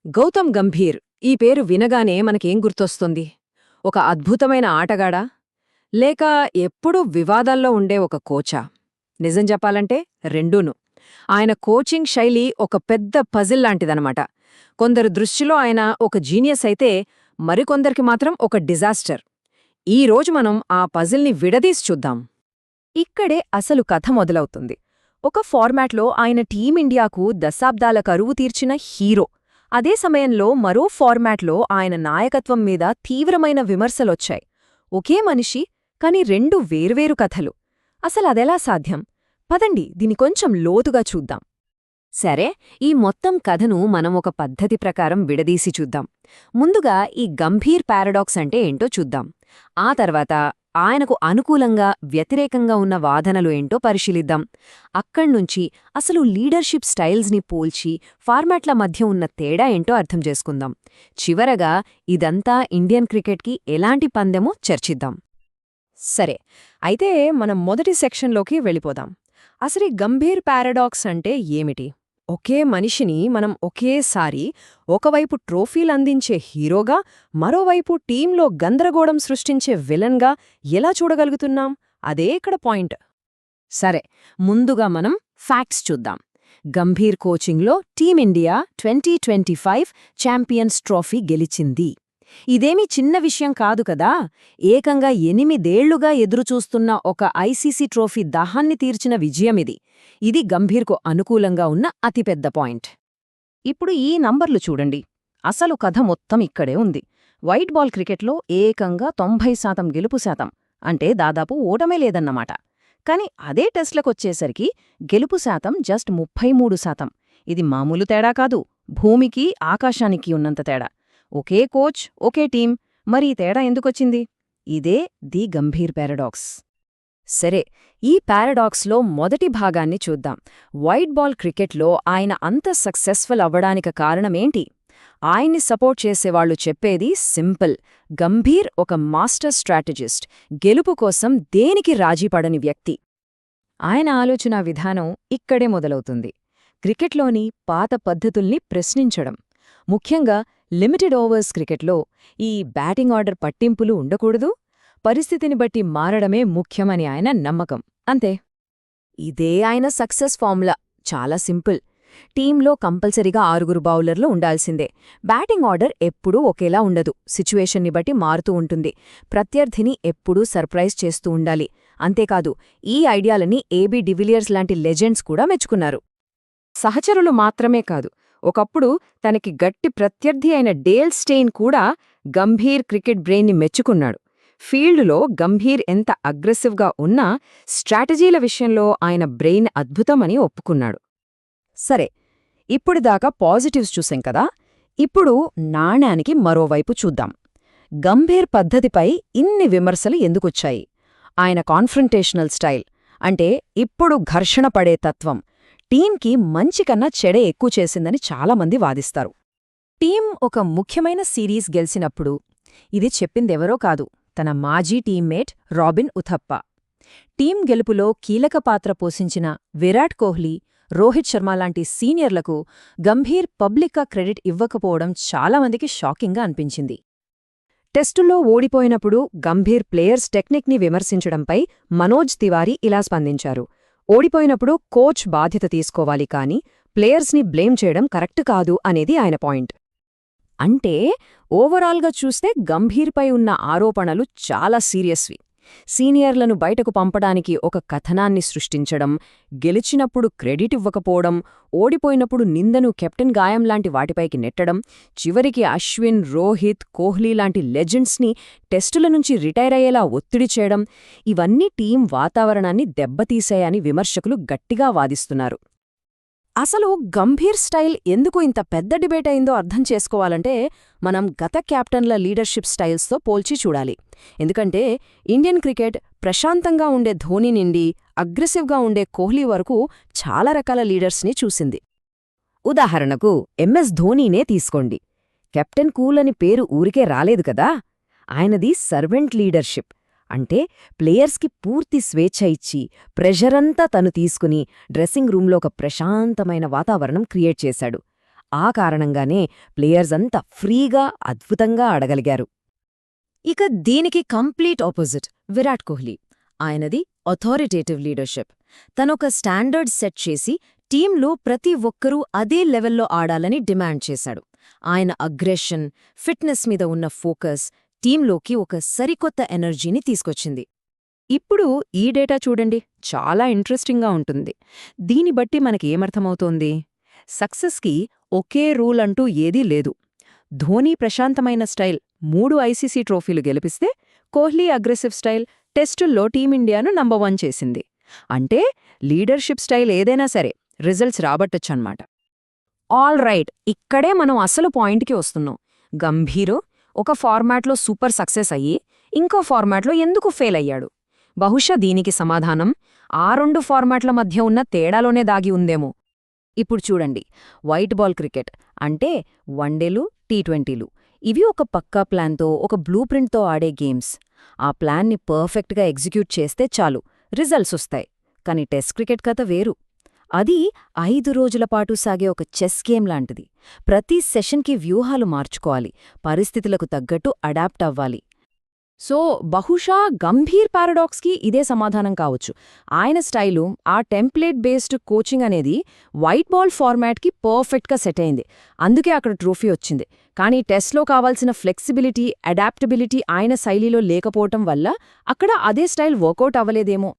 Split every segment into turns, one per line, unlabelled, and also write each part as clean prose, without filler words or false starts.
గౌతమ్ గంభీర్ ఈ పేరు వినగానే మనకేం గుర్తొస్తుంది? ఒక అద్భుతమైన ఆటగాడా? లేక ఎప్పుడూ వివాదాల్లో ఉండే ఒక కోచా? నిజం చెప్పాలంటే రెండూను. ఆయన కోచింగ్ శైలి ఒక పెద్ద పజిల్ లాంటిదనమాట. కొందరు దృష్టిలో ఆయన ఒక జీనియస్ అయితే, మరికొందరికి మాత్రం ఒక డిజాస్టర్. ఈరోజు మనం ఆ పజిల్ని విడదీసి చూద్దాం.
ఇక్కడే అసలు కథ మొదలవుతుంది. ఒక ఫార్మాట్లో ఆయన టీమిండియాకు దశాబ్దాల కరువు తీర్చిన హీరో. అదే సమయంలో మరో ఫార్మాట్లో ఆయన నాయకత్వం మీద తీవ్రమైన విమర్శలొచ్చాయి. ఒకే మనిషి, కాని రెండు వేర్వేరు కథలు. అసలదెలా సాధ్యం? పదండి దీని కొంచెం లోతుగా చూద్దాం.
సరే, ఈ మొత్తం కథను మనం ఒక పద్ధతి ప్రకారం విడదీసి చూద్దాం. ముందుగా ఈ గంభీర్ పారాడాక్స్ అంటే ఏంటో చూద్దాం. ఆ తర్వాత ఆయనకు అనుకూలంగా వ్యతిరేకంగా ఉన్న వాదనలు ఏంటో పరిశీలిద్దాం. అక్కడ్నుంచి అసలు లీడర్షిప్ స్టైల్స్ని పోల్చి ఫార్మాట్ల మధ్య ఉన్న తేడా ఏంటో అర్థం చేసుకుందాం. చివరగా ఇదంతా ఇండియన్ క్రికెట్కి ఎలాంటి పందెమో చర్చిద్దాం.
సరే, అయితే మనం మొదటి సెక్షన్లోకి వెళ్ళిపోదాం. అసలు ఈ గంభీర్ పారాడాక్స్ అంటే ఏమిటి? ఒకే మనిషిని మనం ఒకేసారి ఒకవైపు ట్రోఫీలందించే హీరోగా, మరోవైపు టీంలో గందరగోళం సృష్టించే విలన్గా ఎలా చూడగలుగుతున్నాం? అదే ఇక్కడ పాయింట్.
సరే, ముందుగా మనం ఫ్యాక్ట్స్ చూద్దాం. గంభీర్ కోచింగ్లో టీమిండియా 2025 ఛాంపియన్స్ ట్రోఫీ గెలిచింది. ఇదేమీ చిన్న విషయం కాదు కదా. ఏకంగా 8 ఏళ్లుగా ఎదురుచూస్తున్న ఒక ఐసీసీ ట్రోఫీ దాహాన్ని తీర్చిన విజయమిది. ఇది గంభీర్కు అనుకూలంగా ఉన్న అతిపెద్ద పాయింట్.
ఇప్పుడు ఈ నంబర్లు చూడండి. అసలు కథ మొత్తం ఇక్కడే ఉంది. వైట్ బాల్ క్రికెట్లో ఏకంగా 90% గెలుపు శాతం, అంటే దాదాపు ఓటమే లేదన్నమాట. కాని అదే టెస్ట్లకొచ్చేసరికి గెలుపు శాతం జస్ట్ 33%. ఇది మామూలు తేడా కాదు, భూమికి ఆకాశానికి ఉన్నంత తేడా. ఒకే కోచ్, ఒకే టీం, మరి ఈ తేడా ఎందుకొచ్చింది? ఇదే ది గంభీర్ పారాడాక్స్.
సరే, ఈ పారాడాక్స్లో మొదటి భాగాన్ని చూద్దాం. వైట్ బాల్ క్రికెట్లో ఆయన అంత సక్సెస్ఫుల్ అవ్వడానికి కారణమేంటి? ఆయన్ని సపోర్ట్ చేసేవాళ్లు చెప్పేది సింపుల్. గంభీర్ ఒక మాస్టర్ స్ట్రాటజిస్ట్, గెలుపు కోసం దేనికి రాజీపడని వ్యక్తి. ఆయన ఆలోచనా విధానం ఇక్కడే మొదలవుతుంది. క్రికెట్లోని పాత పద్ధతుల్ని ప్రశ్నించడం. ముఖ్యంగా లిమిటెడ్ ఓవర్స్ క్రికెట్లో ఈ బ్యాటింగ్ ఆర్డర్ పట్టింపులు ఉండకూడదు, పరిస్థితిని బట్టి మారడమే ముఖ్యమని ఆయన నమ్మకం. అంతే. ఇదే ఆయన సక్సెస్ ఫార్ములా. చాలా సింపుల్. టీంలో కంపల్సరీగా 6 బౌలర్లు ఉండాల్సిందే. బ్యాటింగ్ ఆర్డర్ ఎప్పుడూ ఒకేలా ఉండదు, సిచ్యువేషన్ని బట్టి మారుతూ ఉంటుంది. ప్రత్యర్థిని ఎప్పుడూ సర్ప్రైజ్ చేస్తూ ఉండాలి. అంతేకాదు, ఈ ఐడియాలని ఏబీ డివిలియర్స్ లాంటి లెజెండ్స్ కూడా మెచ్చుకున్నారు. సహచరులు మాత్రమే కాదు, ఒకప్పుడు తనకి గట్టి ప్రత్యర్థి అయిన డేల్ స్టెయిన్ కూడా గంభీర్ క్రికెట్ బ్రెయిన్ని మెచ్చుకున్నాడు. ఫీల్డులో గంభీర్ ఎంత అగ్రెసివ్గా ఉన్నా స్ట్రాటజీల విషయంలో ఆయన బ్రెయిన్ అద్భుతమని ఒప్పుకున్నాడు. సరే, ఇప్పుడుదాకా పాజిటివ్స్ చూసాం కదా. ఇప్పుడు నాణ్యానికి మరోవైపు చూద్దాం. గంభీర్ పద్ధతిపై ఇన్ని విమర్శలు ఎందుకొచ్చాయి? ఆయన కాన్ఫ్రంటేషనల్ స్టైల్, అంటే ఇప్పుడు ఘర్షణ పడే తత్వం, టీంకి మంచికన్నా చెడే ఎక్కువ చేసిందని చాలామంది వాదిస్తారు. టీం ఒక ముఖ్యమైన సిరీస్ గెలిచినప్పుడు ఇది చెప్పిందెవరో కాదు, తన మాజీ టీమ్మేట్ రాబిన్ ఉథప్ప. టీం గెలుపులో కీలక పాత్ర పోషించిన విరాట్ కోహ్లీ, రోహిత్ శర్మ లాంటి సీనియర్లకు గంభీర్ పబ్లిక్గా క్రెడిట్ ఇవ్వకపోవడం చాలామందికి షాకింగ్గా అనిపించింది. టెస్టుల్లో ఓడిపోయినప్పుడు గంభీర్ ప్లేయర్స్ టెక్నిక్ని విమర్శించడంపై మనోజ్ తివారీ ఇలా స్పందించారు: ఓడిపోయినప్పుడు కోచ్ బాధ్యత తీసుకోవాలి కానీ ప్లేయర్స్ని బ్లేమ్ చేయడం కరెక్ట్ కాదు అనేది ఆయన పాయింట్. అంటే ఓవరాల్గా చూస్తే గంభీర్పై ఉన్న ఆరోపణలు చాలా సీరియస్వి. సీనియర్లను బయటకు పంపడానికి ఒక కథనాన్ని సృష్టించడం, గెలిచినప్పుడు క్రెడిట్ ఇవ్వకపోవడం, ఓడిపోయినప్పుడు నిందను కెప్టెన్ గాయం లాంటి వాటిపైకి నెట్టడం, చివరికి అశ్విన్, రోహిత్, కోహ్లీ లాంటి లెజెండ్స్ని టెస్టుల నుంచి రిటైర్ అయ్యేలా ఒత్తిడి చేయడం, ఇవన్నీ టీం వాతావరణాన్ని దెబ్బతీశాయని విమర్శకులు గట్టిగా వాదిస్తున్నారు. అసలు గంభీర్ స్టైల్ ఎందుకు ఇంత పెద్ద డిబేట్ అయిందో అర్థం చేసుకోవాలంటే మనం గత కెప్టెన్ల లీడర్షిప్ స్టైల్స్తో పోల్చి చూడాలి. ఎందుకంటే ఇండియన్ క్రికెట్ ప్రశాంతంగా ఉండే ధోనీ నుండి అగ్రెసివ్గా ఉండే కోహ్లీ వరకు చాలా రకాల లీడర్స్ని చూసింది. ఉదాహరణకు ఎంఎస్ ధోనీనే తీసుకోండి. కెప్టెన్ కూల్ అని పేరు ఊరికే రాలేదు కదా. ఆయనది సర్వెంట్ లీడర్షిప్. అంటే ప్లేయర్స్కి పూర్తి స్వేచ్ఛ ఇచ్చి ప్రెషరంతా తను తీసుకుని డ్రెస్సింగ్ రూంలో ఒక ప్రశాంతమైన వాతావరణం క్రియేట్ చేశాడు. ఆ కారణంగానే ప్లేయర్స్ అంతా ఫ్రీగా అద్భుతంగా ఆడగలిగారు. ఇక దీనికి కంప్లీట్ ఆపోజిట్ విరాట్ కోహ్లీ. ఆయనది అథారిటేటివ్ లీడర్షిప్. తనొక స్టాండర్డ్ సెట్ చేసి టీంలో ప్రతి ఒక్కరూ అదే లెవెల్లో ఆడాలని డిమాండ్ చేశాడు. ఆయన అగ్రెషన్, ఫిట్నెస్ మీద ఉన్న ఫోకస్ టీంలోకి ఒక సరికొత్త ఎనర్జీని తీసుకొచ్చింది.
ఇప్పుడు ఈ డేటా చూడండి, చాలా ఇంట్రెస్టింగ్గా ఉంటుంది. దీని బట్టి మనకేమర్థమవుతోంది? సక్సెస్కి ఒకే రూల్ అంటూ ఏదీ లేదు. ధోనీ ప్రశాంతమైన స్టైల్ 3 ఐసీసీ ట్రోఫీలు గెలిపిస్తే, కోహ్లీ అగ్రెసివ్ స్టైల్ టెస్టుల్లో టీమిండియాను నంబర్ 1 చేసింది. అంటే లీడర్షిప్ స్టైల్ ఏదైనా సరే రిజల్ట్స్ రాబట్టొచ్చన్నమాట.
ఆల్ రైట్, ఇక్కడే మనం అసలు పాయింట్కి వస్తున్నాం. గంభీరు ఒక ఫార్మాట్లో సూపర్ సక్సెస్ అయ్యి ఇంకో ఫార్మాట్లో ఎందుకు ఫెయిల్ అయ్యాడు? బహుశా దీనికి సమాధానం ఆ 2 ఫార్మాట్ల మధ్య ఉన్న తేడాలోనే దాగి ఉందేమో. ఇప్పుడు చూడండి, వైట్ బాల్ క్రికెట్ అంటే వన్డేలు, టీ20లు. ఇవి ఒక పక్కా ప్లాన్తో, ఒక బ్లూ ప్రింట్తో ఆడే గేమ్స్. ఆ ప్లాన్ని పర్ఫెక్ట్గా ఎగ్జిక్యూట్ చేస్తే చాలు, రిజల్ట్స్ వస్తాయి. కానీ టెస్ట్ క్రికెట్ కథ వేరు. అది 5 రోజుల పాటు సాగే ఒక చెస్ గేమ్ లాంటిది. ప్రతి సెషన్కి వ్యూహాలు మార్చుకోవాలి, పరిస్థితులకు తగ్గట్టు అడాప్ట్ అవ్వాలి.
సో బహుశా గంభీర్ పారాడాక్స్కి ఇదే సమాధానం కావచ్చు. ఆయన స్టైలు, ఆ టెంప్లేట్ బేస్డ్ కోచింగ్ అనేది వైట్ బాల్ ఫార్మాట్కి పర్ఫెక్ట్గా సెట్ అయింది. అందుకే అక్కడ ట్రోఫీ వచ్చింది. కానీ టెస్ట్లో కావాల్సిన ఫ్లెక్సిబిలిటీ, అడాప్టబిలిటీ ఆయన శైలిలో లేకపోవటం వల్ల అక్కడ అదే స్టైల్ వర్కౌట్ అవ్వలేదేమో.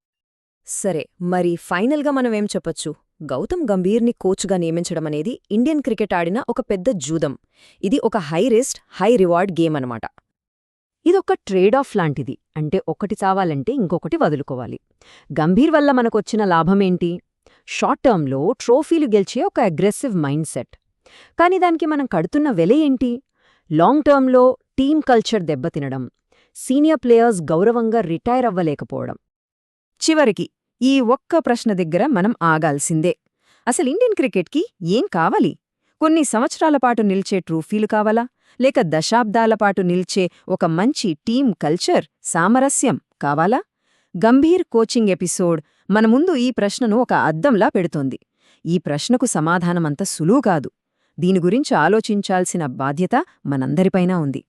సరే, మరి ఫైనల్గా మనమేం చెప్పొచ్చు? గౌతమ్ గంభీర్ని కోచ్గా నియమించడమనేది ఇండియన్ క్రికెట్ ఆడిన ఒక పెద్ద జూదం. ఇది ఒక high risk, high reward game అనమాట. ఇదొక ట్రేడ్ ఆఫ్ లాంటిది. అంటే ఒకటి చావాలంటే ఇంకొకటి వదులుకోవాలి. గంభీర్ వల్ల మనకొచ్చిన లాభమేంటి? షార్ట్ టర్మ్లో ట్రోఫీలు గెలిచే ఒక అగ్రెసివ్ మైండ్ సెట్. కానీ దానికి మనం కడుతున్న వెల ఏంటి? లాంగ్ టర్మ్లో టీమ్ కల్చర్ దెబ్బతినడం, సీనియర్ ప్లేయర్స్ గౌరవంగా రిటైర్ అవ్వలేకపోవడం.
చివరికి ఈ ఒక్క ప్రశ్న దగ్గర మనం ఆగాల్సిందే. అసలు ఇండియన్ క్రికెట్కి ఏం కావాలి? కొన్ని సంవత్సరాల పాటు నిల్చే ట్రోఫీలు కావాలా? లేక దశాబ్దాల పాటు నిల్చే ఒక మంచి టీమ్ కల్చర్, సామరస్యం కావాలా? గంభీర్ కోచింగ్ ఎపిసోడ్ మన ముందు ఈ ప్రశ్నను ఒక అద్దంలా పెడుతోంది. ఈ ప్రశ్నకు సమాధానమంత సులువు కాదు. దీని గురించి ఆలోచించాల్సిన బాధ్యత మనందరిపైనా ఉంది.